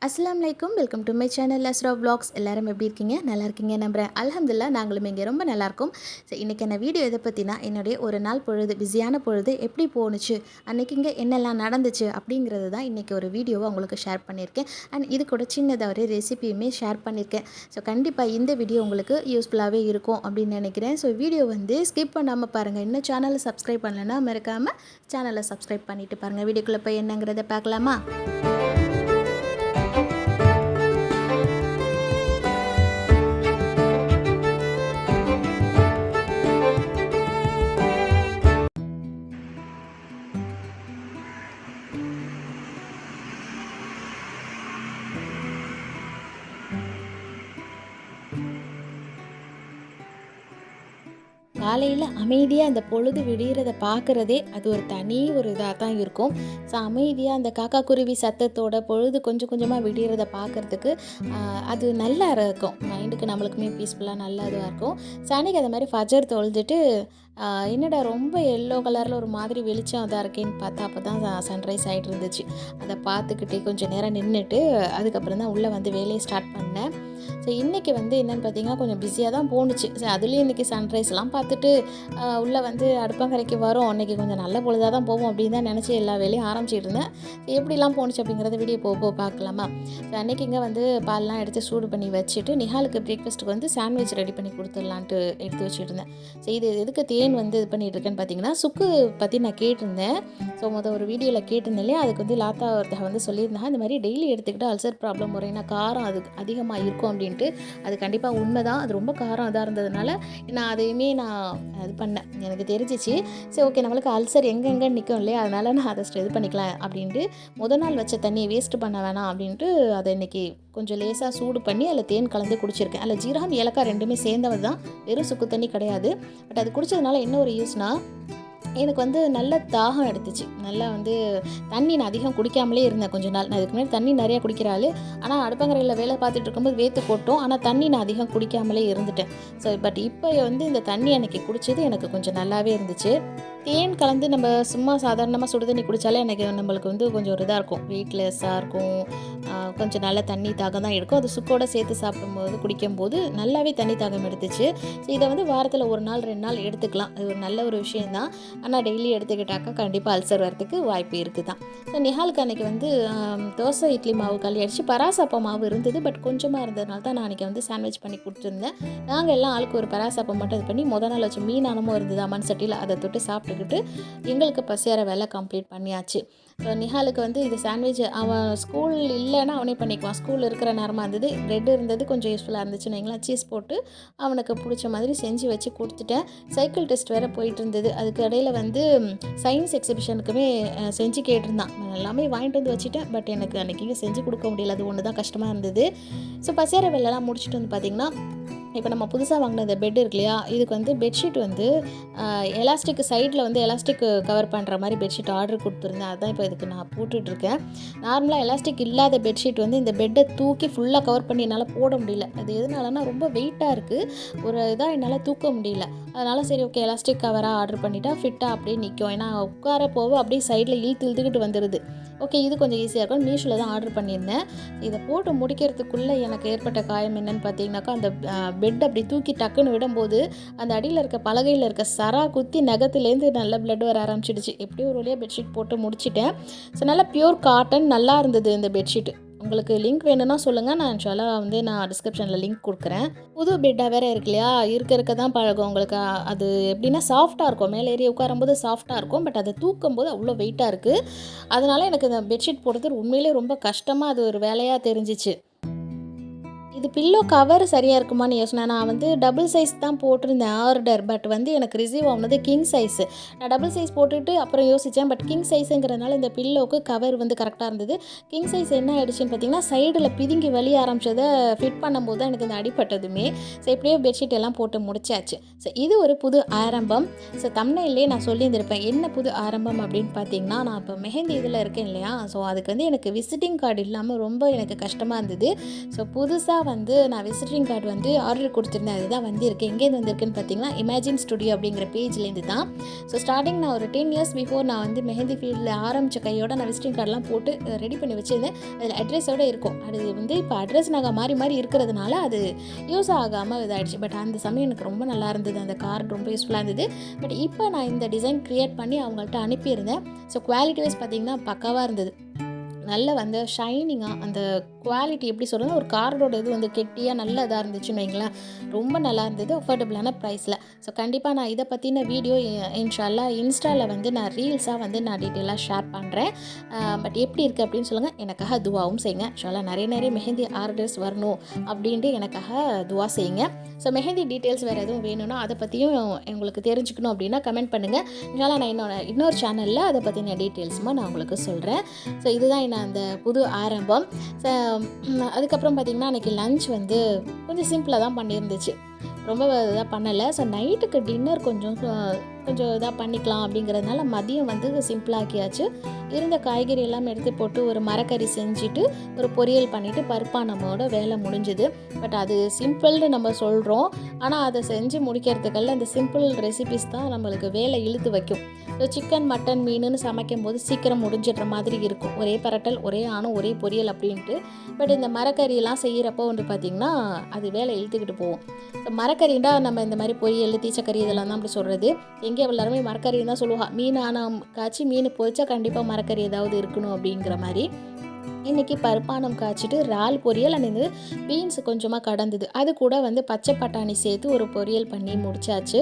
அஸ்ஸலாமு அலைக்கும். Welcome to my channel Azra vlogs. எல்லாரும் எப்படி இருக்கீங்க? நல்லா இருக்கீங்க நம்புகிறேன். அல்ஹம்துலில்லாஹ் நாங்களும் இங்கே ரொம்ப நல்லாயிருக்கும். ஸோ இன்றைக்கான வீடியோ எதை பற்றினா, என்னுடைய ஒரு நாள் பொழுது, பிஸியான பொழுது எப்படி போணுச்சு, அன்றைக்கி இங்கே என்னெல்லாம் நடந்துச்சு அப்படிங்கிறது தான் இன்றைக்கி ஒரு வீடியோவை உங்களுக்கு ஷேர் பண்ணியிருக்கேன். அண்ட் இது கூட சின்னதாக ஒரு ரெசிபியுமே ஷேர் பண்ணியிருக்கேன். ஸோ கண்டிப்பாக இந்த வீடியோ உங்களுக்கு யூஸ்ஃபுல்லாகவே இருக்கும் அப்படின்னு நினைக்கிறேன். ஸோ வீடியோ வந்து ஸ்கிப் பண்ணாமல் பாருங்கள். இன்னும் சேனலை சப்ஸ்கிரைப் பண்ணலைன்னா மறக்காமல் சேனலை சப்ஸ்கிரைப் பண்ணிவிட்டு பாருங்கள். வீடியோக்குள்ளே போய் என்னங்கிறத பார்க்கலாமா? காலையில் அமைதியாக அந்த பொழுது விடிகிறத பார்க்குறதே அது ஒரு தனி ஒரு இதாக தான் இருக்கும். ஸோ அமைதியாக அந்த காக்கா குருவி சத்தத்தோட பொழுது கொஞ்சம் கொஞ்சமாக விடிகிறத பார்க்குறதுக்கு அது நல்லா இருக்கும். மைண்டுக்கு நம்மளுக்குமே பீஸ்ஃபுல்லாக நல்லா இதுவாக இருக்கும். ஸோ அன்றைக்கி அந்த மாதிரி ஃபஜர் தொழுதுட்டு என்னடா ரொம்ப எல்லோ கலரில் ஒரு மாதிரி வெளிச்சம் இதாக இருக்கேன்னு பார்த்தா அப்போ தான் சன்ரைஸ் ஆகிட்டு இருந்துச்சு. அதை பார்த்துக்கிட்டே கொஞ்சம் நேரம் நின்றுட்டு அதுக்கப்புறம் தான் உள்ளே வந்து வேலையை ஸ்டார்ட் பண்ணேன். ஸோ இன்றைக்கி வந்து என்னென்னு பார்த்தீங்கன்னா கொஞ்சம் பிஸியாக தான் போணுச்சு. ஸோ அதுலேயும் இன்றைக்கி சன்ரைஸ்லாம் பார்த்துட்டு உள்ளே வந்து அடுப்பங்கரைக்கு வரோம், அன்றைக்கி கொஞ்சம் நல்ல பொழுதாக தான் போவோம் அப்படின்னு தான் நினச்சி எல்லா வேலையும் ஆரம்பிச்சிட்டு இருந்தேன். எப்படிலாம் போணுச்சு அப்படிங்கிறத வீடியோ போக பார்க்கலாமா? ஸோ அன்றைக்கி இங்கே வந்து பால்லாம் எடுத்து சூடு பண்ணி வச்சுட்டு நிஹாலுக்கு பிரேக்ஃபாஸ்ட்டுக்கு வந்து சாண்ட்விச் ரெடி பண்ணி கொடுத்துடலான்ட்டு எடுத்து வச்சுட்டு இருந்தேன். ஸோ இது எதுக்கு தேன் வந்து இது பண்ணிகிட்டு இருக்கேன்னு பார்த்தீங்கன்னா, சுக்கு பற்றி நான் கேட்டிருந்தேன். ஸோ ஒரு வீடியோவில் கேட்டிருந்தேன் இல்லையா, அதுக்கு வந்து லாத்தா ஒருத்தக வந்து சொல்லியிருந்தாங்க, இந்த மாதிரி டெய்லி எடுத்துக்கிட்டு அல்சர் ப்ராப்ளம் வரும், ஏன்னா காரம் அது அதிகமாக இருக்கும் அப்படின்ட்டு. அது கண்டிப்பாக உண்மை தான். அது ரொம்ப காரம் இதாக இருந்ததுனால நான் அதையுமே இது பண்ணேன், எனக்கு தெரிஞ்சிச்சு. சரி ஓகே, நம்மளுக்கு அல்சர் எங்கெங்கே நிற்கும் இல்லையா, அதனால் நான் அதை இது பண்ணிக்கலாம் அப்படின்ட்டு நாள் வச்ச தண்ணியை வேஸ்ட் பண்ண வேணாம் அப்படின்ட்டு அதை இன்றைக்கி கொஞ்சம் லேசாக சூடு பண்ணி அதில் தேன் கலந்து குடிச்சிருக்கேன். அதில் ஜீரகம் ஏலக்காய் ரெண்டுமே சேர்ந்தவது தான், வெறும் சுக்கு தண்ணி கிடையாது. பட் அது குடித்ததுனால என்ன ஒரு யூஸ்னால், எனக்கு வந்து நல்ல தாகம் எடுத்துச்சு. நல்லா வந்து தண்ணி நான் அதிகம் குடிக்காமலே இருந்தேன் கொஞ்ச நாள். நான் இதுக்கு முன்னாடி தண்ணி நிறையா குடிக்கிற ஆள். ஆனால் அடுப்பங்கரையில் வேலை பார்த்துட்டு இருக்கும்போது வேர்த்து கொட்டும், ஆனால் தண்ணி நான் அதிகம் குடிக்காமலே இருந்துட்டேன். ஸோ பட் இப்போ வந்து இந்த தண்ணி அன்றைக்கி குடித்தது எனக்கு கொஞ்சம் நல்லாவே இருந்துச்சு. தேன் கலந்து நம்ம சும்மா சாதாரணமாக சுடு தண்ணி குடித்தாலே எனக்கு நம்மளுக்கு வந்து கொஞ்சம் ஒரு இதாக இருக்கும், வெயிட்லெஸ்ஸாக இருக்கும், கொஞ்சம் நல்ல தண்ணி தாகம் தான் எடுக்கும். அது சுக்கோடு சேர்த்து சாப்பிடும்போது குடிக்கும்போது நல்லாவே தண்ணி தாகம் எடுத்துச்சு. ஸோ இதை வந்து வாரத்தில் 1 நாள் 2 நாள் எடுத்துக்கலாம். அது ஒரு நல்ல ஒரு விஷயந்தான். ஆனால் டெய்லி எடுத்துக்கிட்டாக்கா கண்டிப்பாக அல்சர் வரத்துக்கு வாய்ப்பு இருக்குது தான். ஸோ நிஹாலுக்கு அன்றைக்கி வந்து தோசை இட்லி மாவு களி அடித்து பராசப்பா மாவு இருந்தது. பட் கொஞ்சமாக இருந்ததுனால தான் நான் அன்றைக்கி வந்து சாண்ட்விச் பண்ணி கொடுத்துருந்தேன். நாங்கள் எல்லாம் ஆளுக்கு ஒரு பராசப்பம் மட்டும் இது பண்ணி நாள் வச்சு மீனானமும் இருந்தது மண் சட்டியில், அதை தொட்டு சாப்பிட்டுக்கிட்டு எங்களுக்கு பசியார வேலை கம்ப்ளீட் பண்ணியாச்சு. ஸோ நிஹாலுக்கு வந்து இது சாண்ட்விச் அவன் ஸ்கூல் இல்லைன்னா அவனே பண்ணிக்குவான். ஸ்கூல் இருக்கிற நேரமாக இருந்தது, ப்ரெட் இருந்தது, கொஞ்சம் யூஸ்ஃபுல்லாக இருந்துச்சுன்னு வைங்களேன். சீஸ் போட்டு அவனுக்கு பிடிச்ச மாதிரி செஞ்சு வச்சு கொடுத்துட்டேன். சைக்கிள் டெஸ்ட் வேறு போயிட்டு இருந்தது. அதுக்கு இடையில் வந்து சயின்ஸ் எக்ஸிபிஷனுக்குமே செஞ்சு கேட்டிருந்தான். நான் எல்லாமே வாங்கிட்டு வந்து வச்சுட்டேன். பட் எனக்கு அன்றைக்கி செஞ்சு கொடுக்க முடியல, அது ஒன்று தான் கஷ்டமாக இருந்தது. ஸோ பசியார வேலைலாம் முடிச்சுட்டு வந்து பார்த்திங்கன்னா, இப்போ நம்ம புதுசாக வாங்கின இந்த பெட் இருக்கு இல்லையா, இதுக்கு வந்து பெட்ஷீட் வந்து எலாஸ்டிக் சைடில் வந்து எலாஸ்டிக் கவர் பண்ணுற மாதிரி பெட்ஷீட் ஆர்டர் கொடுத்துருந்தேன். அதுதான் இப்போ இதுக்கு நான் போட்டுட்ருக்கேன். நார்மலாக எலாஸ்டிக் இல்லாத பெட்ஷீட் வந்து இந்த பெட்டை தூக்கி ஃபுல்லாக கவர் பண்ணி என்னால் போட முடியல. அது எதனாலனா ரொம்ப வெயிட்டாக இருக்குது, ஒரு இதாக என்னால் தூக்க முடியல. அதனால் சரி ஓகே, எலாஸ்டிக் கவராக ஆர்டர் பண்ணிட்டா ஃபிட்டாக அப்படியே நிற்கும். ஏன்னா உட்கார போக அப்படியே சைடில் இழுத்துக்கிட்டு வந்துடுது. ஓகே, இது கொஞ்சம் ஈஸியாக இருக்கும். மீஷோவில் தான் ஆர்டர் பண்ணியிருந்தேன். இதை போட்டு முடிக்கிறதுக்குள்ளே எனக்கு ஏற்பட்ட காயம் என்னென்னு பார்த்தீங்கன்னாக்கா, அந்த பெட் அப்படி தூக்கி டக்குன்னு விடும்போது அந்த அடியில் இருக்க பலகையில் இருக்க சரா குத்தி நகத்துலேருந்து நல்ல பிளட் வர ஆரம்பிச்சிடுச்சு. எப்படியும் ஒரு வழியாக பெட்ஷீட் போட்டு முடிச்சிட்டேன். ஸோ நல்லா பியூர் காட்டன் நல்லா இருந்தது இந்த பெட்ஷீட்டு. உங்களுக்கு லிங்க் வேணும்னா சொல்லுங்கள், நான் இன்ஷால்லாஹ் வந்து நான் டிஸ்கிரிப்ஷனில் லிங்க் கொடுக்குறேன். புது பெட்டாக வேறு இருக்கு இல்லையா, இருக்க தான் பழகும் உங்களுக்கு. அது எப்படின்னா சாஃப்டாக இருக்கும், மேலே ஏறி உட்காரும்போது சாஃப்டாக இருக்கும். பட் அதை தூக்கும்போது அவ்வளோ வெயிட்டாக இருக்குது. அதனால் எனக்கு இந்த பெட்ஷீட் போடுறது உண்மையிலே ரொம்ப கஷ்டமாக அது ஒரு வேலையாக தெரிஞ்சிச்சு. இது பில்லோ கவர் சரியாக இருக்குமான்னு யோசனை. நான் வந்து டபுள் சைஸ் தான் போட்டிருந்தேன் ஆர்டர். பட் வந்து எனக்கு ரிசீவ் ஆகுனது கிங் சைஸு. நான் டபுள் சைஸ் போட்டுட்டு அப்புறம் யோசித்தேன். பட் கிங் சைஸுங்கிறதுனால இந்த பில்லோவுக்கு கவர் வந்து கரெக்டாக இருந்தது. கிங் சைஸ் என்ன ஆகிடுச்சின்னு பார்த்தீங்கன்னா, சைடில் பிதுங்கி வலி ஆரம்பித்ததை ஃபிட் பண்ணும்போது தான் எனக்கு இந்த அடிப்பட்டதுமே. ஸோ எப்படியோ பெட்ஷீட் எல்லாம் போட்டு முடிச்சாச்சு. ஸோ இது ஒரு புது ஆரம்பம். ஸோ தம்ப்நெயிலே நான் சொல்லியிருந்திருப்பேன் என்ன புது ஆரம்பம் அப்படின்னு பார்த்தீங்கன்னா, நான் இப்போ மெஹந்தி இதில் இருக்கேன் இல்லையா, ஸோ அதுக்கு வந்து எனக்கு விசிட்டிங் கார்டு இல்லாமல் ரொம்ப எனக்கு கஷ்டமாக இருந்தது. ஸோ புதுசாக வந்து நான் விசிட்டிங் கார்டு வந்து ஆர்டர் கொடுத்துருந்தேன். அதுதான் வந்திருக்கு. எங்கேருந்து வந்திருக்குன்னு பார்த்தீங்கன்னா இமேஜின் ஸ்டுடியோ அப்படிங்கிற பேஜ்லேருந்து தான். ஸோ ஸ்டார்டிங் நான் ஒரு 10 இயர்ஸ் பிஃபோர் நான் வந்து மெஹந்தி ஃபீல்டில் ஆரம்பித்த கையோட நான் விசிட்டிங் கார்டெலாம் போட்டு ரெடி பண்ணி வச்சுருந்தேன். அதில் அட்ரஸோடு இருக்கும். அது வந்து இப்போ அட்ரஸ் நாங்கள் மாறி மாறி இருக்கிறதுனால அது யூஸ் ஆகாமல் இதாகிடுச்சு. பட் அந்த சமயம் எனக்கு ரொம்ப நல்லா இருந்தது. அந்த கார்டு ரொம்ப யூஸ்ஃபுல்லாக இருந்தது. பட் இப்போ நான் இந்த டிசைன் க்ரியேட் பண்ணி அவங்கள்ட்ட அனுப்பியிருந்தேன். ஸோ குவாலிட்டி வைஸ் பார்த்திங்கன்னா பக்காவாக இருந்தது. நல்ல வந்து ஷைனிங்காக அந்த குவாலிட்டி எப்படி சொல்கிறது, ஒரு கார்டோட இது வந்து கெட்டியாக நல்ல இதாக இருந்துச்சுன்னு வைங்களேன். ரொம்ப நல்லா இருந்தது அஃபோர்டபுளான ப்ரைஸில். ஸோ கண்டிப்பாக நான் இதை பற்றின வீடியோ இன்ஷால்லா இன்ஸ்டாவில் வந்து நான் ரீல்ஸாக வந்து நான் டீட்டெயிலாக ஷேர் பண்ணுறேன். பட் எப்படி இருக்குது அப்படின்னு சொல்லுங்கள். எனக்காக துவாவும் செய்யுங்க. இன்ஷால்லா நிறைய மெஹந்தி ஆர்டர்ஸ் வரணும் அப்படின்ட்டு எனக்காக துவா செய்யுங்க. ஸோ மெஹந்தி டீட்டெயில்ஸ் வேறு எதுவும் வேணும்னா அதை பற்றியும் உங்களுக்கு தெரிஞ்சுக்கணும் அப்படின்னா கமெண்ட் பண்ணுங்கள். இன்ஷால்லா நான் இன்னொரு சேனலில் அதை பற்றின டீட்டெயில்ஸுமா நான் உங்களுக்கு சொல்கிறேன். ஸோ இதுதான் நான் அந்த புது ஆரம்பம். அதுக்கப்புறம் பார்த்திங்கன்னா அன்றைக்கி லன்ச் வந்து கொஞ்சம் சிம்பிளாக தான் பண்ணியிருந்துச்சு. ரொம்ப இதாக பண்ணலை. ஸோ நைட்டுக்கு டின்னர் கொஞ்சம் இதாக பண்ணிக்கலாம் அப்படிங்கிறதுனால மதியம் வந்து சிம்பிளாக்கியாச்சு. இருந்த காய்கறி எல்லாம் எடுத்து போட்டு ஒரு மரக்கறி செஞ்சுட்டு ஒரு பொரியல் பண்ணிவிட்டு பருப்பானமோட வேலை முடிஞ்சுது. பட் அது சிம்பிள்னு நம்ம சொல்கிறோம். ஆனால் அதை செஞ்சு முடிக்கிறதுக்கெல்லாம் இந்த சிம்பிள் ரெசிபிஸ் தான் நம்மளுக்கு வேலை இழுத்து வைக்கும். ஸோ சிக்கன் மட்டன் மீனுன்னு சமைக்கும் போது சீக்கிரம் முடிஞ்சிடுற மாதிரி இருக்கும். ஒரே பரட்டல் ஒரே ஆணும் ஒரே பொரியல் அப்படின்ட்டு. பட் இந்த மரக்கறியெல்லாம் செய்கிறப்போ வந்து பார்த்திங்கன்னா அது வேலை இழுத்துக்கிட்டு போகும். ஸோ மரக்கறிண்டா நம்ம இந்த மாதிரி பொரியல் தீச்சக்கறி இதெல்லாம் தான் அப்படி சொல்கிறது. எங்கே எல்லாருமே மரக்கறி தான் சொல்லுவாள். மீன் ஆனால் காய்ச்சி மீன் பொரிச்சா கண்டிப்பாக மரக்கறி ஏதாவது இருக்கணும் அப்படிங்கிற மாதிரி. இன்றைக்கி பருப்பானம் காய்ச்சிட்டு இறால் பொரியல் அண்ட் இந்த பீன்ஸ் கொஞ்சமாக கடந்தது. அது கூட வந்து பச்சை பட்டாணி சேர்த்து ஒரு பொரியல் பண்ணி முடிச்சாச்சு.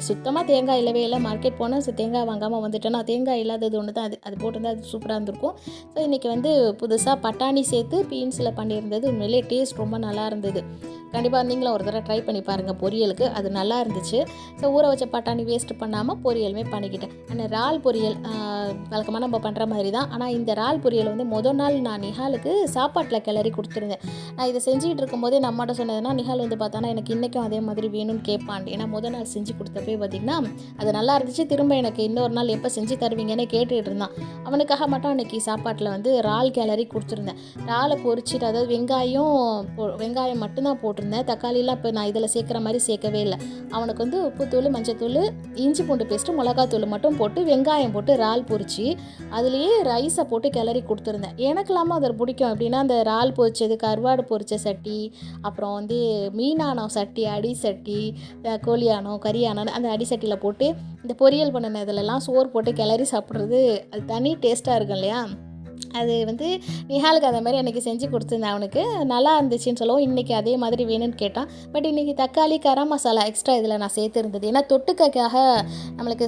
சுத்தமாக தேங்காய் இல்லவே இல்லை. மார்க்கெட் போனால் தேங்காய் வாங்காமல் வந்துட்டேன்னா தேங்காய் இல்லாதது ஒன்று தான். அது போட்டிருந்தா அது சூப்பராக இருந்திருக்கும். ஸோ இன்றைக்கி வந்து புதுசாக பட்டாணி சேர்த்து பீன்ஸில் பண்ணியிருந்தது. உண்மையிலே டேஸ்ட் ரொம்ப நல்லா இருந்தது. கண்டிப்பாக நீங்களும் ஒரு தடவை ட்ரை பண்ணி பாருங்கள் பொரியலுக்கு. அது நல்லா இருந்துச்சு. ஸோ ஊற வச்ச பட்டாணி வேஸ்ட் பண்ணாமல் பொரியலுமே பண்ணிக்கிட்டேன். அந்த இறால் பொரியல் வழக்கமாக நம்ம பண்ணுற மாதிரி தான். ஆனால் இந்த இறால் பொரியல் வந்து முதல் நாள் நான் நிஹாலுக்கு சாப்பாட்டில் கிளறி கொடுத்துருந்தேன். நான் இதை செஞ்சுக்கிட்டு இருக்கும்போதே நான் அம்மாட்ட சொன்னதுன்னா நிஹால் வந்து பார்த்தானா எனக்கு இன்றைக்கும் அதே மாதிரி வேணும்னு கேட்பான். ஏன்னா முதல் நாள் செஞ்சு கொடுத்தப்பே பார்த்திங்கன்னா அது நல்லா இருந்துச்சு. திரும்ப எனக்கு இன்னொரு நாள் எப்போ செஞ்சு தருவீங்கன்னு கேட்டுகிட்டு இருந்தான். அவனுக்காக மட்டும் அன்றைக்கி சாப்பாட்டில் வந்து இறால் கிளறி கொடுத்துருந்தேன். இறாலை பொரிச்சிட்டு அதாவது வெங்காயம் மட்டும்தான் போட்டிருந்தேன். தக்காளிலாம் இப்போ நான் இதில் சேர்க்குற மாதிரி சேர்க்கவே இல்லை. அவனுக்கு வந்து உப்புத்தூள் மஞ்சத்தூள் இஞ்சி பூண்டு பேஸ்ட்டு மிளகாத்தூள் மட்டும் போட்டு வெங்காயம் போட்டு இறால் பொரிச்சு அதுலேயே ரைஸை போட்டு கிளறி கொடுத்துருந்தேன். எனக்கெல்லாமல் அது பிடிக்கும். அப்படின்னா அந்த இறால் பொரிச்சது கருவாடு பொரிச்ச சட்டி, அப்புறம் வந்து மீனானம் சட்டி, அடி சட்டி, கோழியானம் கறியானம் அந்த அடி சட்டியில் போட்டு இந்த பொரியல் பண்ணின இதிலெல்லாம் சோறு போட்டு கிளறி சாப்பிட்றது அது தனி டேஸ்ட்டாக இருக்கும் இல்லையா. அது வந்து நிஹாலுக்கு அந்த மாதிரி அன்றைக்கி செஞ்சு கொடுத்துருந்தேன். அவனுக்கு நல்லா இருந்துச்சுன்னு சொல்லவும் இன்றைக்கி அதே மாதிரி வேணும்னு கேட்டான். பட் இன்றைக்கி தக்காளி கரம் மசாலா எக்ஸ்ட்ரா இதில் நான் சேர்த்துருந்தது. ஏன்னா தொட்டுக்காக நம்மளுக்கு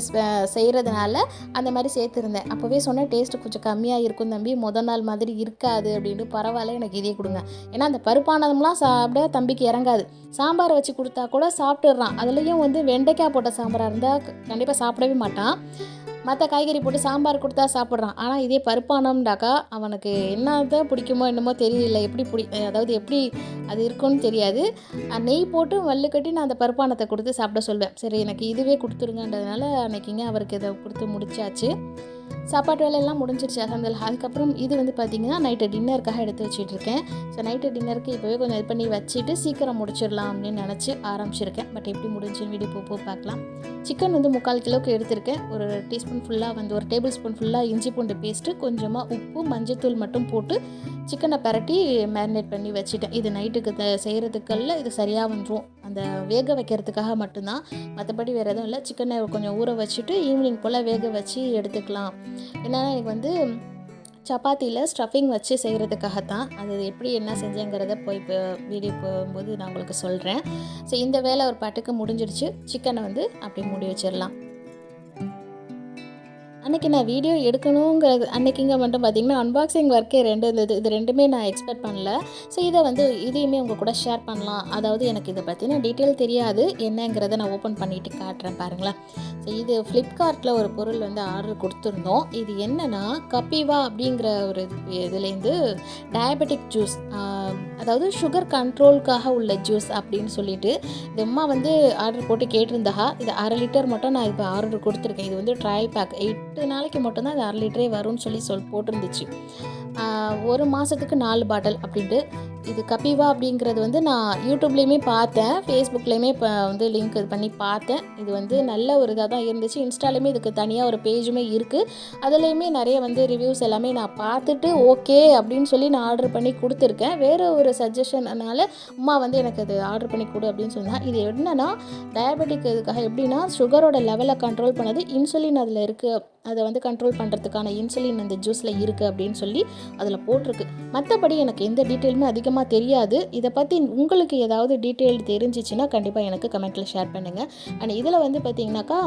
செய்கிறதுனால அந்த மாதிரி சேர்த்துருந்தேன். அப்போவே சொன்னேன் டேஸ்ட்டு கொஞ்சம் கம்மியாக இருக்கும் தம்பி, முதல் நாள் மாதிரி இருக்காது அப்படின்ட்டு. பரவாயில்ல எனக்கு இதே கொடுங்க. ஏன்னா அந்த பருப்பானதம்லாம் சாப்பிட தம்பிக்கு இறங்காது. சாம்பார் வச்சு கொடுத்தா கூட சாப்பிட்டுடுறான். அதுலேயும் வந்து வெண்டைக்காய் போட்ட சாம்பாராக இருந்தால் கண்டிப்பாக சாப்பிடவே மாட்டான். மற்ற காய்கறி போட்டு சாம்பார் கொடுத்தா சாப்பிட்றான். ஆனால் இதே பருப்பானம்டாக்கா அவனுக்கு என்னதான் பிடிக்குமோ என்னமோ தெரியல. அதாவது எப்படி அது இருக்குன்னு தெரியாது. நெய் போட்டு வல்லு கட்டி நான் அந்த பருப்பானத்தை கொடுத்து சாப்பிட சொல்வேன். சரி எனக்கு இதுவே கொடுத்துருங்கன்றதுனால அன்றைக்கிங்க அவருக்கு இதை கொடுத்து முடிச்சாச்சு. சாப்பாட்டு வேலையெல்லாம் முடிஞ்சிருச்சு அலமதுலில்லாஹ். அதுக்கப்புறம் இது வந்து பார்த்திங்கன்னா நைட்டு டின்னருக்காக எடுத்து வச்சிட்ருக்கேன். ஸோ நைட்டு டின்னருக்கு இப்போவே கொஞ்சம் இது பண்ணி வச்சுட்டு சீக்கிரம் முடிச்சிடலாம் அப்படின்னு நினச்சி ஆரம்பிச்சிருக்கேன். பட் எப்படி முடிஞ்சுன்னு வீடியோ போக பார்க்கலாம். சிக்கன் வந்து 3/4 கிலோவுக்கு எடுத்திருக்கேன். ஒரு டீஸ்பூன் ஃபுல்லாக வந்து ஒரு டேபிள் ஸ்பூன் ஃபுல்லாக இஞ்சி பூண்டு பேஸ்ட்டு, கொஞ்சமாக உப்பு மஞ்சத்தூள் மட்டும் போட்டு சிக்கனை பரட்டி மேரினேட் பண்ணி வச்சுட்டேன். இது நைட்டுக்கு செய்கிறதுக்கெல்லாம் இது சரியாக வந்துடும். அந்த வேக வைக்கிறதுக்காக மட்டும்தான், மற்றபடி வேறு எதுவும் இல்லை. சிக்கனை கொஞ்சம் ஊற வச்சுட்டு ஈவினிங் போல் வேக வச்சு எடுத்துக்கலாம். ஏன்னா எனக்கு வந்து சப்பாத்தியில் ஸ்டஃபிங் வச்சு செய்கிறதுக்காகத்தான். அது எப்படி என்ன செஞ்சேங்கிறத இப்போ வீடியோ போகும்போது நான் உங்களுக்கு சொல்கிறேன். ஸோ இந்த வேலை ஒரு பாட்டுக்கு முடிஞ்சிடுச்சு. சிக்கனை வந்து அப்படி மூடி வச்சிடலாம். அன்றைக்கி நான் வீடியோ எடுக்கணுங்கிறது அன்றைக்கிங்க மட்டும் பார்த்திங்கன்னா அன்பாக்சிங் ஒர்க்கே 2 இருந்தது. இது 2மே நான் எக்ஸ்பெக்ட் பண்ணல. ஸோ இதை வந்து இதையுமே உங்கள் கூட ஷேர் பண்ணலாம். அதாவது எனக்கு இதை பற்றின டீட்டெயில் தெரியாது, என்னங்கிறத நான் ஓப்பன் பண்ணிவிட்டு காட்டுறேன் பாருங்களேன். ஸோ இது ஃப்ளிப்கார்ட்டில் ஒரு பொருள் வந்து ஆர்டர் கொடுத்துருந்தோம். இது என்னென்னா கபிவா அப்படிங்கிற ஒரு இதுலேருந்து டயபெட்டிக் ஜூஸ், அதாவது சுகர் கண்ட்ரோலுக்காக உள்ள ஜூஸ் அப்படின்னு சொல்லிட்டு இது அம்மா வந்து ஆர்டர் போட்டு கேட்டிருந்தா. இது 1/2 லிட்டர் மட்டும் நான் இப்போ ஆர்டர் கொடுத்துருக்கேன். இது வந்து ட்ரையல் பேக் 8 நாளைக்கு மட்டும்தான் அது 1/2 லிட்டரே வரும்னு சொல்லி போட்டிருந்துச்சு. 1 மாதத்துக்கு 4 பாட்டில் அப்படின்ட்டு. இது கபிவா அப்படிங்கிறது வந்து நான் யூடியூப்லேயுமே பார்த்தேன், ஃபேஸ்புக்லேயுமே இப்போ வந்து லிங்க் இது பண்ணி பார்த்தேன். இது வந்து நல்ல ஒரு இதாக தான் இருந்துச்சு. இன்ஸ்டாலேயுமே இதுக்கு தனியாக ஒரு பேஜுமே இருக்குது. அதுலேயுமே நிறைய வந்து ரிவ்யூஸ் எல்லாமே நான் பார்த்துட்டு ஓகே அப்படின்னு சொல்லி நான் ஆர்டர் பண்ணி கொடுத்துருக்கேன். வேறு ஒரு சஜஷன்னால அம்மா வந்து எனக்கு அது ஆர்டர் பண்ணி கொடு அப்படின்னு சொன்னால், இது என்னென்னா டயபெட்டிக் இதுக்காக எப்படின்னா சுகரோட லெவலை கண்ட்ரோல் பண்ணது, இன்சுலின் அதில் இருக்குது, அதை வந்து கண்ட்ரோல் பண்ணுறதுக்கான இன்சுலின் அந்த ஜூஸில் இருக்குது அப்படின்னு சொல்லி அதில் போட்டிருக்கு. மற்றபடி எனக்கு எந்த டீட்டெயிலுமே அதிகமாக தெரியாது. இதை பற்றி உங்களுக்கு ஏதாவது டீட்டெயில் தெரிஞ்சிச்சுன்னா கண்டிப்பாக எனக்கு கமெண்ட்டில் ஷேர் பண்ணுங்கள். அண்ட் இதில் வந்து பார்த்திங்கனாக்கா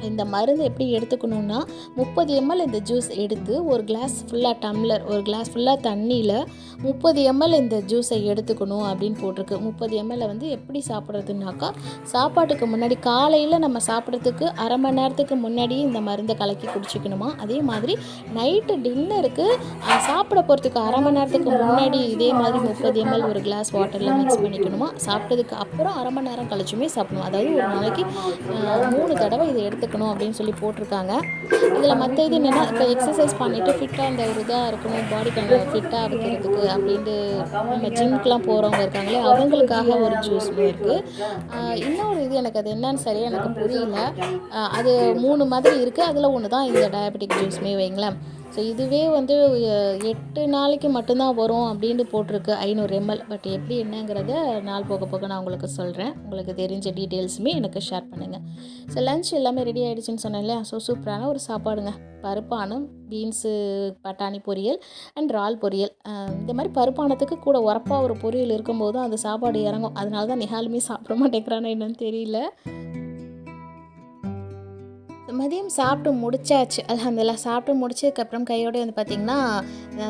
இந்த மருந்து எப்படி எடுத்துக்கணுன்னா 30 ml இந்த ஜூஸ் எடுத்து ஒரு கிளாஸ் ஃபுல்லாக டம்ளர் ஒரு கிளாஸ் ஃபுல்லாக தண்ணியில் 30 ml இந்த ஜூஸை எடுத்துக்கணும் அப்படின்னு போட்டிருக்கு. 30 ml வந்து எப்படி சாப்பிட்றதுனாக்கா சாப்பாட்டுக்கு முன்னாடி காலையில் நம்ம சாப்பிட்றதுக்கு அரை மணி நேரத்துக்கு முன்னாடி இந்த மருந்தை கலக்கி குடிச்சிக்கணுமா. அதே மாதிரி நைட்டு டின்னருக்கு சாப்பிட போகிறதுக்கு அரை மணி நேரத்துக்கு முன்னாடி இதே மாதிரி 30 ml ஒரு கிளாஸ் வாட்டரில் மிக்ஸ் பண்ணிக்கணுமா. சாப்பிட்டதுக்கு அப்புறம் அரை மணி நேரம் கழிச்சுமே சாப்பிடணும். அதாவது ஒரு நாளைக்கு 3 தடவை இதை எடுத்துக்கணும் அப்படின்னு சொல்லி போட்டிருக்காங்க. இதில் மற்ற இது என்னென்னா இப்போ எக்ஸசைஸ் பண்ணிவிட்டு ஃபிட்டாக இந்த ஒரு இதாக இருக்கணும், பாடி ஃபிட்டாக இருக்கிறதுக்கு அப்படின்ட்டு நம்ம ஜிம்க்கெலாம் போகிறவங்க இருக்காங்களே அவங்களுக்காக ஒரு ஜூஸுமே இருக்குது. இன்னொரு இது எனக்கு அது என்னன்னு சரியாக எனக்கு புரியல. அது 3 மாதிரி இருக்குது. அதில் ஒன்று தான் இந்த டயபெட்டிக் ஜூஸுமே வைங்களேன். ஸோ இதுவே வந்து 8 நாளைக்கு மட்டும்தான் வரும் அப்படின்ட்டு போட்டிருக்கு 500 ml. பட் எப்படி என்னங்கிறத நாள் போக போக நான் உங்களுக்கு சொல்கிறேன். உங்களுக்கு தெரிஞ்ச டீட்டெயில்ஸுமே எனக்கு ஷேர் பண்ணுங்கள். ஸோ லன்ச் எல்லாமே ரெடி ஆகிடுச்சின்னு சொன்னேன் இல்லையா. ஸோ சூப்பரான ஒரு சாப்பாடுங்க. பருப்பானம், பீன்ஸு பட்டாணி பொரியல் அண்ட் இறால் பொரியல். இந்த மாதிரி பருப்பானத்துக்கு கூட உரப்பாக ஒரு பொரியல் இருக்கும்போது அந்த சாப்பாடு இறங்கும். அதனால தான் நிஹாலுமே சாப்பிட மாட்டேங்கிறானோ என்னன்னு தெரியல. மதியம் சாப்பிட்டு முடிச்சாச்சு. அல்ஹம்துலில்லாஹ் சாப்பிட்டு முடிச்சதுக்கப்புறம் கையோடு வந்து பார்த்திங்கன்னா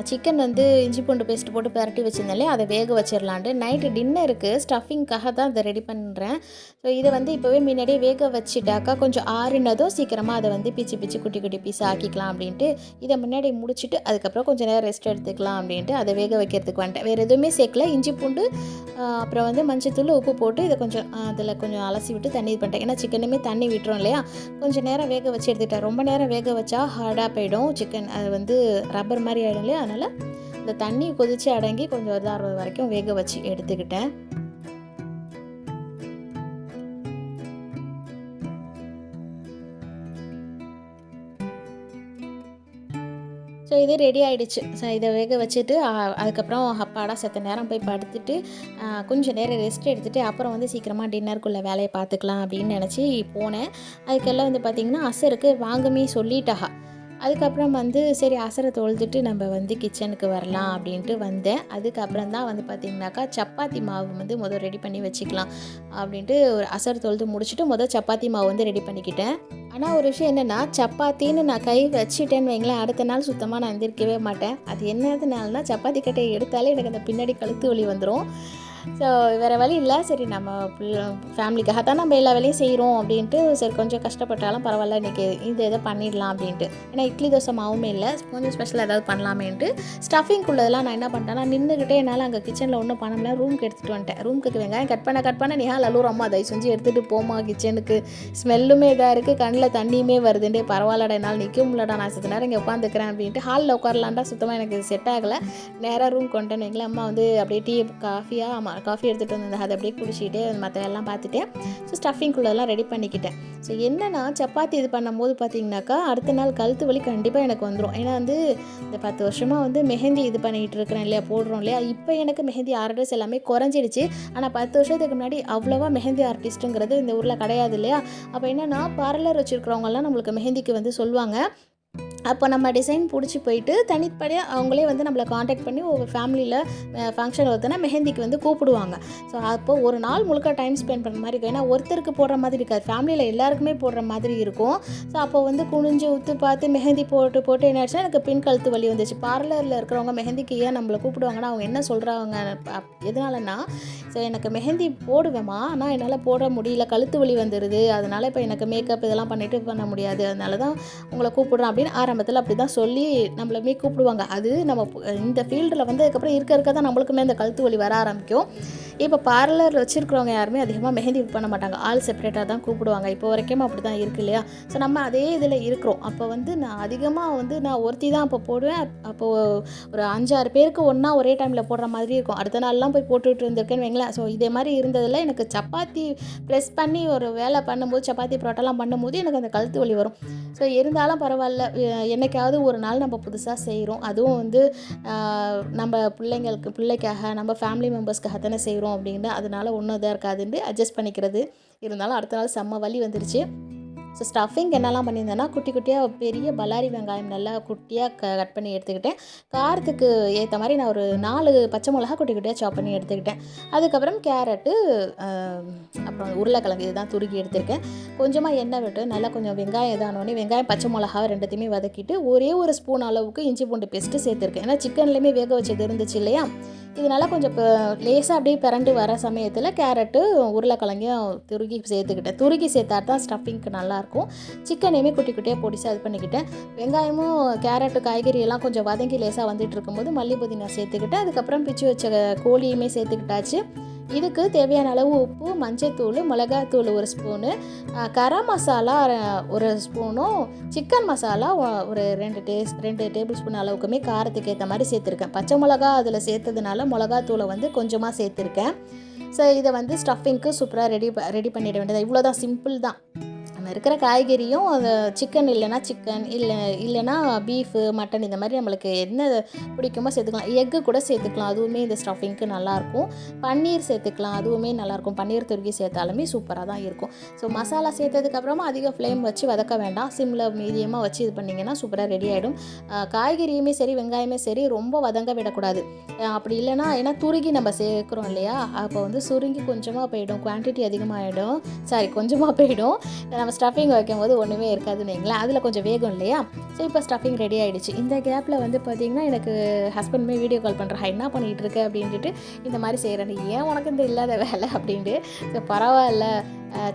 சிக்கன் வந்து இஞ்சி பூண்டு பேஸ்ட் போட்டு பரட்டி வச்சுருந்தேன் இல்லையா, அதை வேக வச்சிடலான்ட்டு நைட்டு டின்னருக்கு ஸ்டஃபிங்காக தான் அதை ரெடி பண்ணுறேன். ஸோ இதை வந்து இப்போவே முன்னாடியே வேக வச்சுட்டாக்கா கொஞ்சம் ஆறினதும் சீக்கிரமாக அதை வந்து பிச்சு பிச்சு குட்டி குட்டி பீஸ் ஆக்கிக்கலாம் அப்படின்ட்டு இதை முன்னாடி முடிச்சுட்டு அதுக்கப்புறம் கொஞ்சம் நேரம் ரெஸ்ட் எடுத்துக்கலாம் அப்படின்ட்டு அதை வேக வைக்கிறதுக்கு வந்துட்டேன். வேறு எதுவுமே சேர்க்கல. இஞ்சி பூண்டு அப்புறம் வந்து மஞ்சத்தூள் உப்பு போட்டு இதை கொஞ்சம் அதில் கொஞ்சம் அலசி விட்டு தண்ணி இது பண்ணிட்டேன். ஏன்னா சிக்கனுமே தண்ணி விட்டுரும் இல்லையா. கொஞ்சம் நேரம் வேக வச்சு எடுத்துக்கிட்டேன். ரொம்ப நேரம் வேக வச்சா ஹார்டாக போயிடும் சிக்கன், அது வந்து ரப்பர் மாதிரி ஆகிடும் இல்லையா. அதனால் இந்த தண்ணி கொதித்து அடங்கி கொஞ்சம் இதாகிறது வரைக்கும் வேக வச்சு எடுத்துக்கிட்டேன். ஸோ இது ரெடி ஆகிடுச்சு. ஸோ இதை வேக வச்சுட்டு அதுக்கப்புறம் அப்பாடா செத்த நேரம் போய் படுத்துட்டு கொஞ்சம் நேரம் ரெஸ்ட் எடுத்துகிட்டு அப்புறம் வந்து சீக்கிரமாக டின்னருக்குள்ளே வேலையை பார்த்துக்கலாம் அப்படின்னு நினச்சி போனேன். அதுக்கெல்லாம் வந்து பார்த்திங்கன்னா அசருக்கு வாங்கமே சொல்லிட்டாக. அதுக்கப்புறம் வந்து சரி அசரை தொழுதுட்டு நம்ம வந்து கிச்சனுக்கு வரலாம் அப்படின்ட்டு வந்தேன். அதுக்கப்புறம் தான் வந்து பார்த்திங்கனாக்கா சப்பாத்தி மாவு வந்து முதல் ரெடி பண்ணி வச்சுக்கலாம் அப்படின்ட்டு ஒரு அசர் தொழுது முடிச்சுட்டு சப்பாத்தி மாவு வந்து ரெடி பண்ணிக்கிட்டேன். ஆனால் ஒரு விஷயம் என்னென்னா சப்பாத்தின்னு நான் கை வச்சுட்டேன்னு வைங்களேன், அடுத்த நாள் சுத்தமாக நான் எந்திரிக்கவே மாட்டேன். அது என்னதுனாலனா சப்பாத்தி கட்டையை எடுத்தாலே எனக்கு அந்த பின்னாடி கழுத்து வலி வந்துடும். ஸோ வேறு வழி இல்லை. சரி நம்ம ஃபேமிலிக்காக தான் நம்ம எல்லா வேலையும் செய்கிறோம் அப்படின்ட்டு சரி கொஞ்சம் கஷ்டப்பட்டாலும் பரவாயில்ல இன்றைக்கி இதை பண்ணிடலாம் அப்படின்ட்டு. ஏன்னா இட்லி தோசை மாவுமே இல்லை, கொஞ்சம் ஸ்பெஷலாக ஏதாவது பண்ணலாமேன்ட்டு ஸ்டஃபிங்குள்ளதெல்லாம் நான் என்ன பண்ணிட்டேன்னா நின்றுக்கிட்டே என்னால் அங்கே கிச்சனில் ஒன்றும் பண்ண முடியல. ரூமுக்கு எடுத்துகிட்டு வந்துட்டேன். ரூமுக்கு வெங்காயம் கட் பண்ண நிஹால் அலூர் அம்மா தயவு செஞ்சு எடுத்துகிட்டு போமா கிச்சனுக்கு, ஸ்மெல்லுமே இதாக இருக்குது, கண்ணில் தண்ணியுமே வருதுண்டே, பரவாயில்லடா என்னால் நிற்க முடியலடா, நான் சித்த நேரம் இங்கே உட்காந்துக்கிறேன் அப்படின்ட்டு ஹாலில் உட்காரலான்டா சுத்தமாக எனக்கு செட் ஆகலை. நேராக ரூம் கொண்டுன்னு வைங்களேன். அம்மா வந்து அப்படியே டீ காஃபி எடுத்துகிட்டு வந்தேன். அதை அப்படியே குடிச்சிக்கிட்டே மற்ற எல்லாம் பார்த்துட்டேன். ஸோ ஸ்டஃபிங்குள்ளதெல்லாம் ரெடி பண்ணிக்கிட்டேன். ஸோ என்னென்னா சப்பாத்தி இது பண்ணும்போது பார்த்திங்கனாக்கா அடுத்த நாள் கழுத்து வலி கண்டிப்பாக எனக்கு வந்துடும். ஏன்னா வந்து இந்த 10 வருஷமாக வந்து மெஹந்தி இது பண்ணிகிட்டு இருக்கிறேன் இல்லையா, போடுறோம் இல்லையா. இப்போ எனக்கு மெஹந்தி ஆர்டர்ஸ் எல்லாமே குறைஞ்சிடுச்சு. ஆனால் 10 வருஷத்துக்கு முன்னாடி அவ்வளோவா மெஹந்தி ஆர்டிஸ்ட்டுங்கிறது இந்த ஊரில் கிடையாது இல்லையா. அப்போ என்னென்னா பார்லர் வச்சுருக்கிறவங்கலாம் நம்மளுக்கு மெஹந்திக்கு வந்து சொல்லுவாங்க. அப்போ நம்ம டிசைன் பிடிச்சி போயிட்டு தனிப்படையாக அவங்களே வந்து நம்மளை காண்டாக்ட் பண்ணி ஒரு ஃபேமிலியில் ஃபங்க்ஷன் வருதுன்னா மெஹந்திக்கு வந்து கூப்பிடுவாங்க. ஸோ அப்போது ஒரு நாள் முழுக்க டைம் ஸ்பெண்ட் பண்ணுற மாதிரி இருக்கும். ஏன்னா ஒருத்தருக்கு போடுற மாதிரி இருக்காது, ஃபேமிலியில் எல்லாருக்குமே போடுற மாதிரி இருக்கும். ஸோ அப்போ வந்து குனிஞ்சு உத்து பார்த்து மெஹந்தி போட்டு என்ன ஆச்சுன்னா எனக்கு பின் கழுத்து வலி வந்துச்சு. பார்லரில் இருக்கிறவங்க மெஹந்திக்கு ஏன் நம்மளை கூப்பிடுவாங்கன்னா அவங்க என்ன சொல்கிறாங்க எதனாலன்னா, ஸோ எனக்கு மெஹந்தி போடுவேம்மா ஆனால் என்னால் போட முடியல, கழுத்து வலி வந்துடுது, அதனால் இப்போ எனக்கு மேக்கப் இதெல்லாம் பண்ணிவிட்டு பண்ண முடியாது, அதனால தான் உங்களை கூப்பிடுறேன் அப்படின்னு ஆரம்பத்தில் அப்படி தான் சொல்லி நம்மளுமே கூப்பிடுவாங்க. அது நம்ம இந்த ஃபீல்டில் வந்ததுக்கப்புறம் இருக்க தான் நம்மளுக்குமே அந்த கழுத்து வலி வர ஆரம்பிக்கும். இப்போ பார்லர் வச்சுருக்கிறவங்க யாருமே அதிகமாக மெஹந்தி பண்ண மாட்டாங்க, ஆள் செப்பரேட்டாக தான் கூப்பிடுவாங்க. இப்போ வரைக்கும் அப்படி தான் இருக்குது இல்லையா? ஸோ நம்ம அதே இதில் இருக்கிறோம். அப்போ நான் அதிகமாக நான் ஒருத்தி தான் அப்போ போடுவேன். அப்போது ஒரு 5-6 பேருக்கு ஒன்றா ஒரே டைமில் போடுற மாதிரி இருக்கும். அடுத்த நாள்லாம் போய் போட்டுட்டு இருந்திருக்கேன்னு வைங்களேன். ஸோ இதே மாதிரி இருந்ததில் எனக்கு சப்பாத்தி ப்ரெஸ் பண்ணி ஒரு வேலை பண்ணும்போது, சப்பாத்தி பரோட்டாலாம் பண்ணும்போது எனக்கு அந்த கழுத்து வலி வரும். ஸோ இருந்தாலும் பரவாயில்ல, என்னைக்காவது ஒரு நாள் நம்ம புதுசாக செய்கிறோம். அதுவும் நம்ம பிள்ளைக்காக நம்ம ஃபேமிலி மெம்பர்ஸ்க்காக தானே செய்கிறோம் அப்படின்னு, அதனால ஒன்றும் இதாக இருக்காதுன்னு அட்ஜஸ்ட் பண்ணிக்கிறது. இருந்தாலும் அடுத்த நாள் செம்ம வலி வந்துருச்சு. ஸோ ஸ்டஃபிங் என்னெல்லாம் பண்ணியிருந்தேன்னா, குட்டி குட்டியாக பெரிய பல்லாரி வெங்காயம் நல்லா குட்டியாக கட் பண்ணி எடுத்துக்கிட்டேன். காரத்துக்கு ஏற்ற மாதிரி நான் ஒரு 4 பச்சை மிளகா குட்டி குட்டியாக சாப் பண்ணி எடுத்துக்கிட்டேன். அதுக்கப்புறம் கேரட்டு, அப்புறம் உருளைக்கிழங்கு இதுதான் துருக்கி எடுத்திருக்கேன். கொஞ்சமாக எண்ணெய் விட்டு நல்லா கொஞ்சம் வெங்காயம் இதானோடனே வெங்காயம் பச்சை மிளகா ரெண்டுத்தையுமே வதக்கிட்டு ஒரே ஒரு ஸ்பூன் அளவுக்கு இஞ்சி பூண்டு பேஸ்ட்டு சேர்த்துருக்கேன். ஏன்னா சிக்கன்லேயுமே வேக வச்சது இருந்துச்சு இல்லையா? இதனால் கொஞ்சம் லேசாக அப்படியே பிறண்டு வர சமயத்தில் கேரட்டு உருளைக்கிழங்கையும் சேர்த்துக்கிட்டேன். துருக்கி சேர்த்தா தான் ஸ்டஃபிங்க்கு நல்லாயிருக்கும். சிக்கனையுமே குட்டி குட்டியாக பொடிசாக இது பண்ணிக்கிட்டேன். வெங்காயமும் கேரட்டு காய்கறியெல்லாம் கொஞ்சம் வதங்கி லேசாக வந்துட்டு இருக்கும்போது மல்லி புதினா சேர்த்துக்கிட்டேன். அதுக்கப்புறம் பிச்சு வச்ச கோழியுமே சேர்த்துக்கிட்டாச்சு. இதுக்கு தேவையான அளவு உப்பு, மஞ்சத்தூள், மிளகாத்தூள் 1 ஸ்பூனு, கரம் மசாலா 1 ஸ்பூனும், சிக்கன் மசாலா ஒரு 2 டேபிள் ஸ்பூன் அளவுக்குமே காரத்துக்கு ஏற்ற மாதிரி சேர்த்துருக்கேன். பச்சை மிளகா அதில் சேர்த்ததுனால மிளகாத்தூளை கொஞ்சமாக சேர்த்துருக்கேன். ஸோ இதை ஸ்டஃபிங்க்கு சூப்பராக ரெடி பண்ணிட வேண்டியது. இவ்வளோ தான், சிம்பிள் தான். நம்ம இருக்கிற காய்கறியும் சிக்கன் இல்லைனா சிக்கன், இல்லைனா பீஃபு, மட்டன், இந்த மாதிரி நம்மளுக்கு என்ன பிடிக்குமோ சேர்த்துக்கலாம். எக்கு கூட சேர்த்துக்கலாம், அதுவுமே இந்த ஸ்டஃபிங்க்கு நல்லாயிருக்கும். பன்னீர் சேர்த்துக்கலாம், அதுவுமே நல்லாயிருக்கும். பன்னீர் துருக்கி சேர்த்தாலுமே சூப்பராக தான் இருக்கும். ஸோ மசாலா சேர்த்ததுக்கப்புறமா அதிக ஃப்ளேம் வச்சு வதக்க வேண்டாம், சிம்மில் மீடியமாக வச்சு இது பண்ணிங்கன்னா சூப்பராக ரெடி ஆகிடும். காய்கறியுமே சரி வெங்காயமே சரி ரொம்ப வதங்க விடக்கூடாது. அப்படி இல்லைனா, ஏன்னா துருக்கி நம்ம சேர்க்குறோம் இல்லையா, அப்போ சுருங்கி கொஞ்சமாக போயிடும், குவான்டிட்டி அதிகமாகிடும், கொஞ்சமாக போயிடும். நம்ம ஸ்டஃபிங் வைக்கும்போது ஒன்றுமே இருக்காதுன்னு வைங்களேன், அதில் கொஞ்சம் வேகம் இல்லையா. ஸோ இப்போ ஸ்டஃபிங் ரெடி ஆகிடுச்சு. இந்த கேப்பில் பார்த்திங்கன்னா எனக்கு ஹஸ்பண்டுமே வீடியோ கால் பண்ணுறேன், என்ன பண்ணிகிட்டு இருக்க அப்படின்ட்டு. இந்த மாதிரி செய்கிறேன், ஏன் உனக்கு இந்த இல்லாத வேலை அப்படின்ட்டு. ஸோ பரவாயில்ல,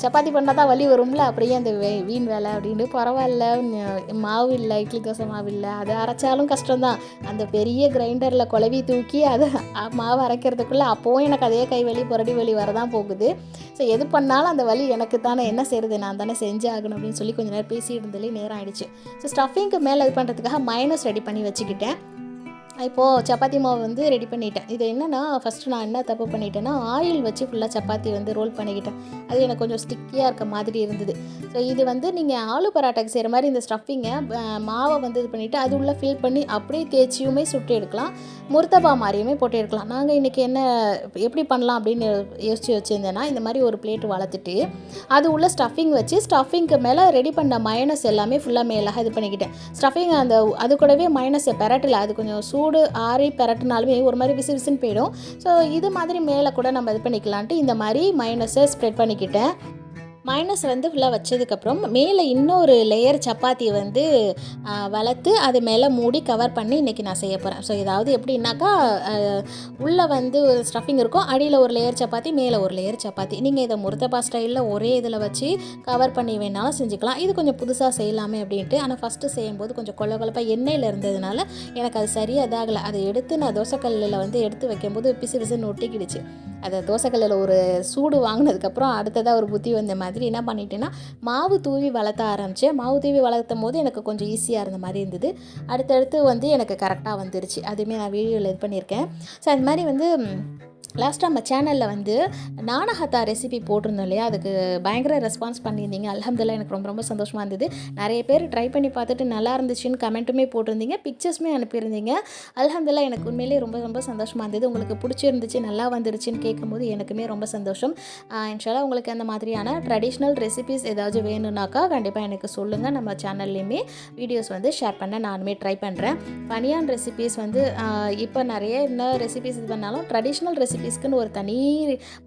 சப்பாத்தி பண்ணால் தான் வலி வரும்ல, அப்படியே அந்த வீண் வேலை அப்படின்னு. பரவாயில்ல, மாவு இல்லை, இட்லி தோசை மாவு இல்லை, அதை அரைச்சாலும் கஷ்டம்தான். அந்த பெரிய கிரைண்டரில் குழவி தூக்கி அதை மாவு அரைக்கிறதுக்குள்ளே அப்போவும் எனக்கு அதே கை வலி புரடி வலி வரதான் போகுது. ஸோ எது பண்ணாலும் அந்த வலி எனக்கு தானே, என்ன செய்கிறது, நான் தானே செஞ்சாகணும் அப்படின்னு சொல்லி கொஞ்சம் நேரம் பேசிட்டு இருந்ததுலேயே நேரம் ஆகிடுச்சு. ஸோ ஸ்டஃபிங்க்கு மேலே இது பண்ணுறதுக்காக மைனஸ் ரெடி பண்ணி வச்சுக்கிட்டேன். இப்போது சப்பாத்தி மாவு ரெடி பண்ணிட்டேன். இது என்னென்னா, ஃபஸ்ட்டு நான் என்ன தப்பு பண்ணிட்டேன்னா, ஆயில் வச்சு ஃபுல்லாக சப்பாத்தி ரோல் பண்ணிக்கிட்டேன். அது எனக்கு கொஞ்சம் ஸ்டிக்கியாக இருக்க மாதிரி இருந்தது. ஸோ இது நீங்கள் ஆலு பராட்டாக்கு செய்கிற மாதிரி இந்த ஸ்டஃபிங்கை மாவை இது பண்ணிவிட்டு அது உள்ளே ஃபில் பண்ணி அப்படியே தேய்ச்சியுமே சுட்டு எடுக்கலாம், முர்த்தபா மாதிரியுமே போட்டு எடுக்கலாம். நாங்கள் இன்றைக்கி எப்படி பண்ணலாம் அப்படின்னு யோசித்து வச்சுருந்தேன்னா, இந்த மாதிரி ஒரு பிளேட்டு வளர்த்துட்டு அது உள்ள ஸ்டஃபிங் வச்சு ஸ்டஃபிங்க்கு மேலே ரெடி பண்ண மயனஸ் எல்லாமே ஃபுல்லாக மேலாக இது பண்ணிக்கிட்டேன். ஸ்டஃபிங் அது கூடவே மயனஸை பெரட்டல, அது கொஞ்சம் சூடு ஆறி பெரட்டினாலுமே ஒரு மாதிரி விசுன்னு போயிடும். ஸோ இது மாதிரி மேலே கூட நம்ம இது பண்ணிக்கலான்ட்டு இந்த மாதிரி மயனஸை ஸ்ப்ரெட் பண்ணிக்கிட்டேன். மைனஸ் ஃபுல்லாக வச்சதுக்கப்புறம் மேலே இன்னொரு லேயர் சப்பாத்தி வளர்த்து அது மேலே மூடி கவர் பண்ணி இன்றைக்கி நான் செய்ய போகிறேன். ஸோ இதாவது எப்படின்னாக்கா, உள்ளே ஒரு ஸ்டஃபிங் இருக்கும், அடியில் ஒரு லேயர் சப்பாத்தி, மேலே ஒரு லேயர் சப்பாத்தி. நீங்கள் இதை முர்த்தபா ஸ்டைலில் ஒரே இதில் வச்சு கவர் பண்ணி வேணாலும் செஞ்சுக்கலாம். இது கொஞ்சம் புதுசாக செய்யலாமே அப்படின்ட்டு. ஆனால் ஃபஸ்ட்டு செய்யும்போது கொஞ்சம் கொலப்பாக எண்ணெயில் இருந்ததுனால எனக்கு அது சரியாக இதாகலை. அதை எடுத்து நான் தோசைக்கல்லில் எடுத்து வைக்கும்போது பிசுன்னு ஒட்டிக்கிடுச்சு. அதை தோசைக்கல்லில் ஒரு சூடு வாங்கினதுக்கப்புறம் அடுத்ததாக ஒரு புத்தி வந்த மாதிரி என்ன பண்ணிட்டேன்னா, மாவு தூவி வளர்த்த ஆரம்பித்தேன். மாவு தூவி வளர்த்தும் போது எனக்கு கொஞ்சம் ஈஸியாக இருந்த மாதிரி இருந்தது. அடுத்தடுத்து எனக்கு கரெக்டாக வந்துருச்சு. அதுவுமே நான் வீடியோவில் இது பண்ணியிருக்கேன். ஸோ அது மாதிரி லாஸ்ட்டாக நம்ம சேனலில் நானஹத்தா ரெசிபி போட்டிருந்தோம் இல்லையா, அதுக்கு பயங்கர ரெஸ்பான்ஸ் பண்ணியிருந்தீங்க. அல்ஹம்துலில்லாஹ், எனக்கு ரொம்ப ரொம்ப சந்தோஷமாக இருந்தது. நிறைய பேர் ட்ரை பண்ணி பார்த்துட்டு நல்லா இருந்துச்சுன்னு கமெண்ட்டுமே போட்டிருந்தீங்க, பிக்சர்ஸுமே அனுப்பியிருந்தீங்க. அல்ஹம்துலில்லாஹ், எனக்கு உண்மையிலேயே ரொம்ப ரொம்ப சந்தோஷமாக இருந்தது. உங்களுக்கு பிடிச்சிருந்துச்சு, நல்லா வந்துருச்சுன்னு கேட்கும்போது எனக்குமே ரொம்ப சந்தோஷம். இன்ஷால்லா உங்களுக்கு அந்த மாதிரியான ட்ரெடிஷ்னல் ரெசிபிஸ் ஏதாச்சும் வேணும்னாக்கா கண்டிப்பாக எனக்கு சொல்லுங்கள். நம்ம சேனல்லையுமே வீடியோஸ் ஷேர் பண்ண நானுமே ட்ரை பண்ணுறேன். பனியான் ரெசிபிஸ் இப்போ நிறைய என்ன ரெசிபிஸ் இது பண்ணாலும் ட்ரெடிஷ்னல் ரெசிபீஸ்க்குன்னு ஒரு தனி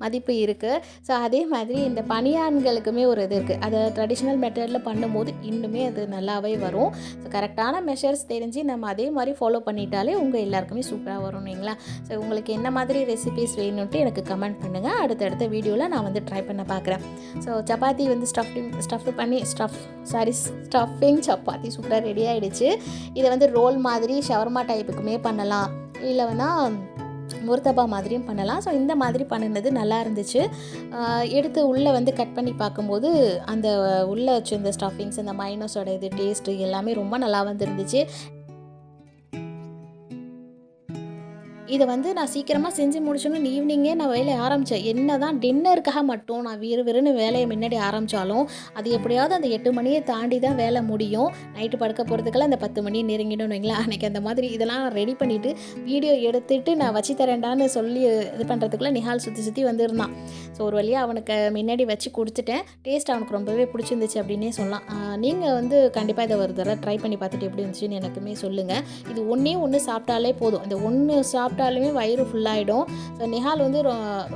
மதிப்பு இருக்குது. ஸோ அதே மாதிரி இந்த பணியான்களுக்குமே ஒரு இது இருக்குது. அதை ட்ரெடிஷ்னல் மெத்தடில் பண்ணும்போது இன்னுமே அது நல்லாவே வரும். ஸோ கரெக்டான மெஷர்ஸ் தெரிஞ்சு நம்ம அதே மாதிரி ஃபாலோ பண்ணிட்டாலே உங்கள் எல்லாருக்குமே சூப்பராக வரும் இல்லைங்களா. ஸோ உங்களுக்கு என்ன மாதிரி ரெசிபீஸ் வேணும்ட்டு எனக்கு கமெண்ட் பண்ணுங்கள். அடுத்தடுத்த வீடியோவில் நான் வந்து ட்ரை பண்ண பார்க்குறேன். ஸோ சப்பாத்தி வந்து ஸ்டஃபிங் சப்பாத்தி சூப்பராக ரெடி ஆகிடுச்சு. இதை வந்து ரோல் மாதிரி ஷவர்மா டைப்புக்குமே பண்ணலாம், இல்லை வேணால் முர்தபா மாதிரியும் பண்ணலாம். ஸோ இந்த மாதிரி பண்ணினது நல்லா இருந்துச்சு. எடுத்து உள்ளே வந்து கட் பண்ணி பார்க்கும்போது அந்த உள்ளே வச்சு இந்த ஸ்டஃபிங்ஸ், இந்த மைனஸோட இது டேஸ்ட்டு எல்லாமே ரொம்ப நல்லா வந்துருந்துச்சு. இதை வந்து நான் சீக்கிரமாக செஞ்சு முடிச்சோன்னு ஈவினிங்கே நான் வேலையை ஆரம்பித்தேன். என்ன தான் டின்னருக்காக மட்டும் நான் விறுவிறுன்னு வேலையை முன்னாடி ஆரம்பித்தாலும் அது எப்படியாவது அந்த 8 மணியை தாண்டி தான் வேலை முடியும். நைட்டு படுக்க போகிறதுக்கெல்லாம் அந்த 10 மணி நெருங்கிடும்னு வைங்களேன். அன்றைக்கி அந்த மாதிரி இதெல்லாம் ரெடி பண்ணிவிட்டு வீடியோ எடுத்துகிட்டு நான் வச்சு தரேன்டான்னு சொல்லி இது பண்ணுறதுக்குள்ளே நிஹால் சுற்றி வந்திருந்தான். ஸோ ஒரு வழியாக அவனுக்கு முன்னாடி வச்சு கொடுத்துட்டேன். டேஸ்ட் அவனுக்கு ரொம்பவே பிடிச்சிருந்துச்சு அப்படின்னே சொல்லலாம். நீங்கள் வந்து கண்டிப்பாக இதை ஒரு தடவை ட்ரை பண்ணி பார்த்துட்டு எப்படி இருந்துச்சுன்னு எனக்குமே சொல்லுங்கள். இது ஒன்று சாப்பிட்டாலே போதும். இந்த ஒன்று சாப்பிட்டாலுமே வயிறு ஃபுல்லாகிடும். ஸோ நிஹால் வந்து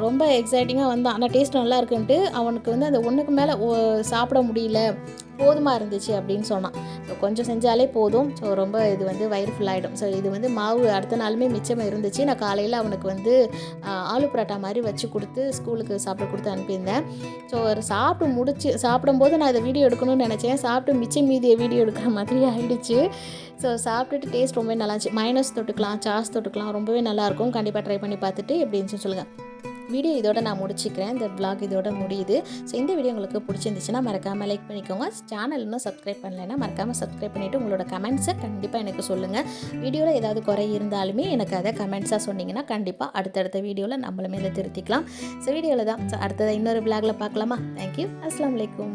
ரொம்ப எக்ஸைட்டிங்காக வந்தான். ஆனால் டேஸ்ட் நல்லா இருக்குன்ட்டு அவனுக்கு வந்து அந்த ஒன்றுக்கு மேலே சாப்பிட முடியல, போதுமாக இருந்துச்சு அப்படின்னு சொன்னான். ஸோ கொஞ்சம் செஞ்சாலே போதும். ஸோ ரொம்ப இது வந்து வயிறு ஃபுல்லாகிடும். ஸோ இது வந்து மாவு அடுத்த நாளுமே மிச்சமாக இருந்துச்சு. நான் காலையில் அவனுக்கு வந்து ஆலு பரோட்டா மாதிரி வச்சு கொடுத்து ஸ்கூலுக்கு சாப்பிட கொடுத்து அனுப்பியிருந்தேன். ஸோ சாப்பிடும்போது நான் இதை வீடியோ எடுக்கணும்னு நினச்சேன். சாப்பிட்டு மிச்சம் மீதியை வீடியோ எடுக்கிற மாதிரி ஆகிடுச்சு. ஸோ சாப்பிட்டுட்டு டேஸ்ட் ரொம்பவே நல்லாச்சு. மைனஸ் தொட்டுக்கலாம், சாஸ் தொட்டுக்கலாம், ரொம்பவே நல்லாயிருக்கும். கண்டிப்பாக ட்ரை பண்ணி பார்த்துட்டு எப்படி இருந்துச்சுன்னு சொல்லுங்கள். வீடியோ இதோட நான் முடிச்சுக்கிறேன். இந்த vlog இதோட முடியுது. ஸோ இந்த வீடியோ உங்களுக்கு பிடிச்சிருந்துச்சுன்னா மறக்காமல் லைக் பண்ணிக்கோங்க. சேனல் இன்னும் சப்ஸ்கிரைப் பண்ணலைன்னா மறக்காமல் சப்ஸ்கிரைப் பண்ணிவிட்டு உங்களோட கமெண்ட்ஸை கண்டிப்பாக எனக்கு சொல்லுங்கள். வீடியோவில் ஏதாவது குறை இருந்தாலுமே எனக்கு அதை கமெண்ட்ஸாக சொன்னீங்கன்னா கண்டிப்பாக அடுத்தடுத்த வீடியோவில் நம்மளுமே இதை திருத்திக்கலாம். ஸோ வீடியோவில் தான் அடுத்தது இன்னொரு vlogல பார்க்கலாமா? தேங்க்யூ. அஸ்ஸலாமு அலைக்கும்.